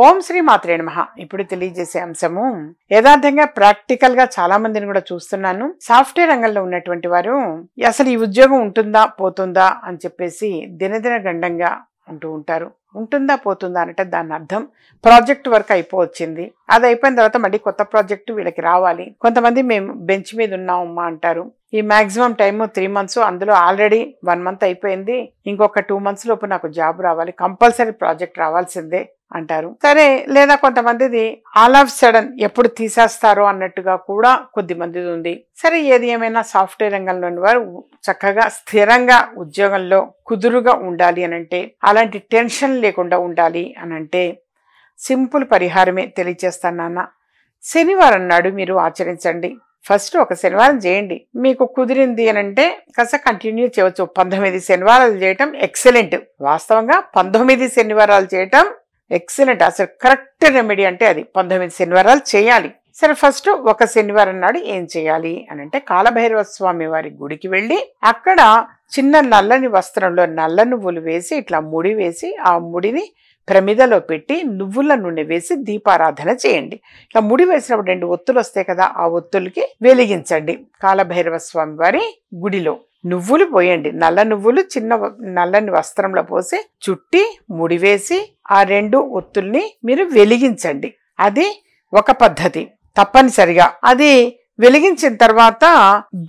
ఓం శ్రీ మాత్రే నమః. ఇప్పుడు తెలియజేసే అంశము యథార్థంగా ప్రాక్టికల్ గా చాలా మందిని కూడా చూస్తున్నాను. సాఫ్ట్వేర్ రంగంలో ఉన్నటువంటి వారు అసలు ఈ ఉద్యోగం ఉంటుందా పోతుందా అని చెప్పేసి దినదిన గండంగా ఉంటూ ఉంటారు. ఉంటుందా పోతుందా అంటే దాని అర్థం ప్రాజెక్ట్ వర్క్ అయిపోవచ్చింది, అది అయిపోయిన తర్వాత మళ్ళీ కొత్త ప్రాజెక్టు వీళ్ళకి రావాలి. కొంతమంది మేము బెంచ్ మీద ఉన్నామమ్మా అంటారు. ఈ మాక్సిమం టైము 3 months, అందులో ఆల్రెడీ 1 month అయిపోయింది, ఇంకొక 2 months లోపు నాకు జాబ్ రావాలి, కంపల్సరీ ప్రాజెక్ట్ రావాల్సిందే అంటారు. సరే, లేదా కొంతమందిది ఆల్ ఆఫ్ సడన్ ఎప్పుడు తీసేస్తారో అన్నట్టుగా కూడా కొద్ది మందిది ఉంది. సరే, ఏది ఏమైనా సాఫ్ట్వేర్ రంగంలోని వారు చక్కగా స్థిరంగా ఉద్యోగంలో కుదురుగా ఉండాలి అనంటే, అలాంటి టెన్షన్ లేకుండా ఉండాలి అనంటే సింపుల్ పరిహారమే తెలియచేస్తాను నాన్న. శనివారం నాడు మీరు ఆచరించండి. ఫస్ట్ ఒక శనివారం చేయండి. మీకు కుదిరింది అని అంటే కాస్త కంటిన్యూ చేయవచ్చు. 19 శనివారాలు చేయటం ఎక్సలెంట్. వాస్తవంగా 19 శనివారాలు చేయటం ఎక్సలెంట్. అసలు కరెక్ట్ రెమెడీ అంటే అది 19 శనివారాలు చేయాలి. సరే, ఫస్ట్ ఒక శనివారం నాడు ఏం చేయాలి అని అంటే కాలభైరవ స్వామి వారి గుడికి వెళ్ళి అక్కడ చిన్న నల్లని వస్త్రంలో నల్ల నువ్వులు వేసి ఇట్లా ముడి వేసి ఆ ముడిని ప్రమిదలో పెట్టి నువ్వుల నూనె వేసి దీపారాధన చేయండి. ఇట్లా ముడి వేసినప్పుడు 2 ఒత్తులు వస్తాయి కదా, ఆ ఒత్తులకి వెలిగించండి. కాలభైరవ స్వామి వారి గుడిలో నువ్వులు పోయండి. నల్ల నువ్వులు చిన్న నల్లని వస్త్రంలో పోసి చుట్టి ముడివేసి ఆ 2 ఒత్తుల్ని మీరు వెలిగించండి. అది ఒక పద్ధతి. తప్పనిసరిగా అది వెలిగించిన తర్వాత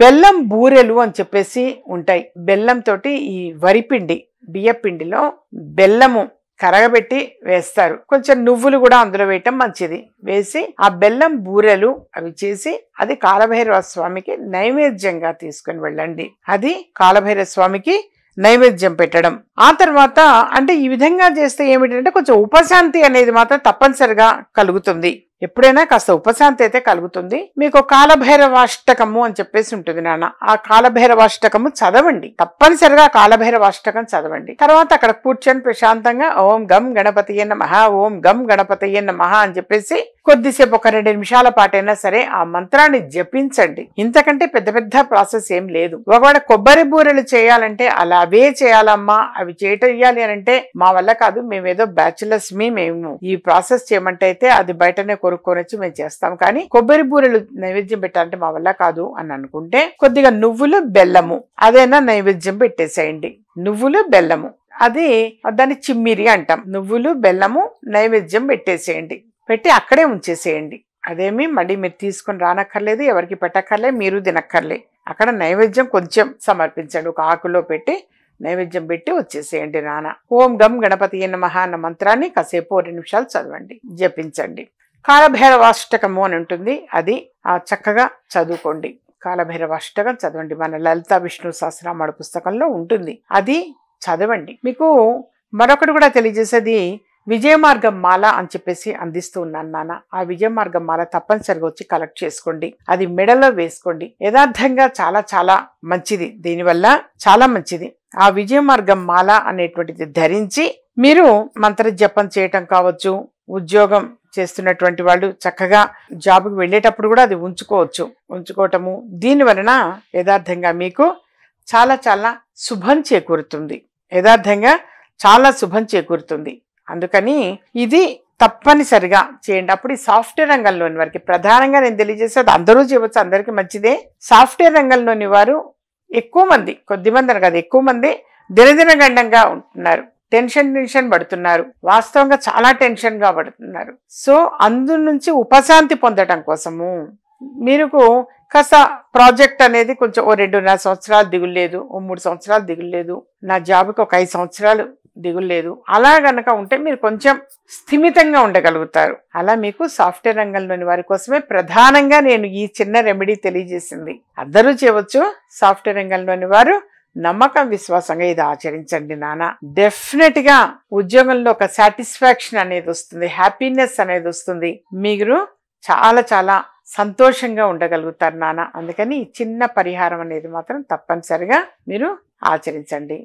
బెల్లం బూరెలు అని చెప్పేసి ఉంటాయి. బెల్లం తోటి ఈ వరిపిండి బియ్యపిండిలో బెల్లము కరగబెట్టి వేస్తారు. కొంచెం నువ్వులు కూడా అందులో వేయటం మంచిది. వేసి ఆ బెల్లం బూరెలు అవి చేసి అది కాలభైరవ స్వామికి నైవేద్యంగా తీసుకుని వెళ్ళండి. అది కాలభైరవ స్వామికి నైవేద్యం పెట్టడం. ఆ తర్వాత అంటే ఈ విధంగా చేస్తే ఏమిటంటే కొంచెం ఉపశాంతి అనేది మాత్రం తప్పనిసరిగా కలుగుతుంది. ఎప్పుడైనా కాస్త ఉపశాంతి అయితే కలుగుతుంది. మీకు కాలభైరవాష్టకము అని చెప్పేసి ఉంటుంది నాన్న. ఆ కాలభైరవాష్టకము చదవండి. తప్పనిసరిగా కాలభైరవాష్టకం చదవండి. తర్వాత అక్కడ కూర్చొని ప్రశాంతంగా ఓం గం గణపతియే నమః, ఓం గం గణపతియే నమః అని చెప్పేసి కొద్దిసేపు ఒక 2 నిమిషాల పాటైనా సరే ఆ మంత్రాన్ని జపించండి. ఇంతకంటే పెద్ద పెద్ద ప్రాసెస్ ఏం లేదు. ఒకవేళ కొబ్బరి బూరెలు చేయాలంటే అలా అవే చేయాలమ్మా, అవి చేయాలి అని అంటే మా వల్ల కాదు, మేమేదో బ్యాచులర్స్ మేము ఈ ప్రాసెస్ చేయమంటే అయితే అది బయటనే కొనుక్కొని వచ్చి మేము చేస్తాం, కానీ కొబ్బరి బూరెలు నైవేద్యం పెట్టాలంటే మా వల్ల కాదు అని అనుకుంటే కొద్దిగా నువ్వులు బెల్లము అదైనా నైవేద్యం పెట్టేసేయండి. నువ్వులు బెల్లము అది దాన్ని చిమ్మిరి అంటాం. నువ్వులు బెల్లము నైవేద్యం పెట్టేసేయండి. పెట్టి అక్కడే ఉంచేసేయండి. అదేమి మళ్ళీ మీరు తీసుకుని రానక్కర్లేదు, ఎవరికి పెట్టక్కర్లే, మీరు తినక్కర్లే. అక్కడ నైవేద్యం కొంచెం సమర్పించండి. ఒక ఆకులో పెట్టి నైవేద్యం పెట్టి వచ్చేసేయండి నాన్న. ఓం గం గణపతియే నమః అన్న మంత్రాన్ని కాసేపు 2 నిమిషాలు చదవండి, జపించండి. కాలభైరవాష్టకము అని ఉంటుంది, అది చక్కగా చదువుకోండి. కాలభైరవాష్టకం చదవండి. మన లలిత విష్ణు సహస్రనామ పుస్తకంలో ఉంటుంది, అది చదవండి. మీకు మరొకటి కూడా తెలియజేసేది విజయమార్గం మాల అని చెప్పేసి అందిస్తూ ఉన్నాను నాన్న. ఆ విజయమార్గం మాల తప్పనిసరిగా వచ్చి కలెక్ట్ చేసుకోండి. అది మెడలో వేసుకోండి. యథార్థంగా చాలా చాలా మంచిది. దీనివల్ల చాలా మంచిది. ఆ విజయమార్గం మాల అనేటువంటిది ధరించి మీరు మంత్ర జపం చేయటం కావచ్చు. ఉద్యోగం చేస్తున్నటువంటి వాళ్ళు చక్కగా జాబ్కి వెళ్ళేటప్పుడు కూడా అది ఉంచుకోవటము. దీని వలన యథార్థంగా మీకు చాలా చాలా శుభం చేకూరుతుంది. యథార్థంగా చాలా శుభం చేకూరుతుంది. అందుకని ఇది తప్పనిసరిగా చేయండి. అప్పుడు ఈ సాఫ్ట్వేర్ రంగంలోని వారికి ప్రధానంగా నేను తెలియజేసేది అందరూ చేయవచ్చు, అందరికీ మంచిదే. సాఫ్ట్వేర్ రంగంలోని వారు ఎక్కువ మంది, కొద్దిమంది అని కాదు, ఎక్కువ మంది దినదిన గండంగా ఉంటున్నారు. టెన్షన్ పడుతున్నారు. వాస్తవంగా చాలా టెన్షన్గా పడుతున్నారు. సో అందు నుంచి ఉపశాంతి పొందడం కోసము మీకు కాస్త ప్రాజెక్ట్ అనేది కొంచెం ఓ 2.5 సంవత్సరాలు దిగులేదు, ఓ 3 సంవత్సరాలు దిగులేదు, నా జాబ్కి ఒక 5 సంవత్సరాలు దిగులేదు, అలా గనక ఉంటే మీరు కొంచెం స్థిమితంగా ఉండగలుగుతారు. అలా మీకు సాఫ్ట్వేర్ రంగంలోని వారి కోసమే ప్రధానంగా నేను ఈ చిన్న రెమెడీ తెలియజేసింది. అందరూ చేయవచ్చు. సాఫ్ట్వేర్ రంగంలోని వారు నమ్మకం విశ్వాసంగా ఇది ఆచరించండి నాన్న. డెఫినెట్ గా ఉద్యోగంలో ఒక సాటిస్ఫాక్షన్ అనేది వస్తుంది, హ్యాపీనెస్ అనేది వస్తుంది. మీరు చాలా చాలా సంతోషంగా ఉండగలుగుతారు నాన్న. అందుకని ఈ చిన్న పరిహారం అనేది మాత్రం తప్పనిసరిగా మీరు ఆచరించండి.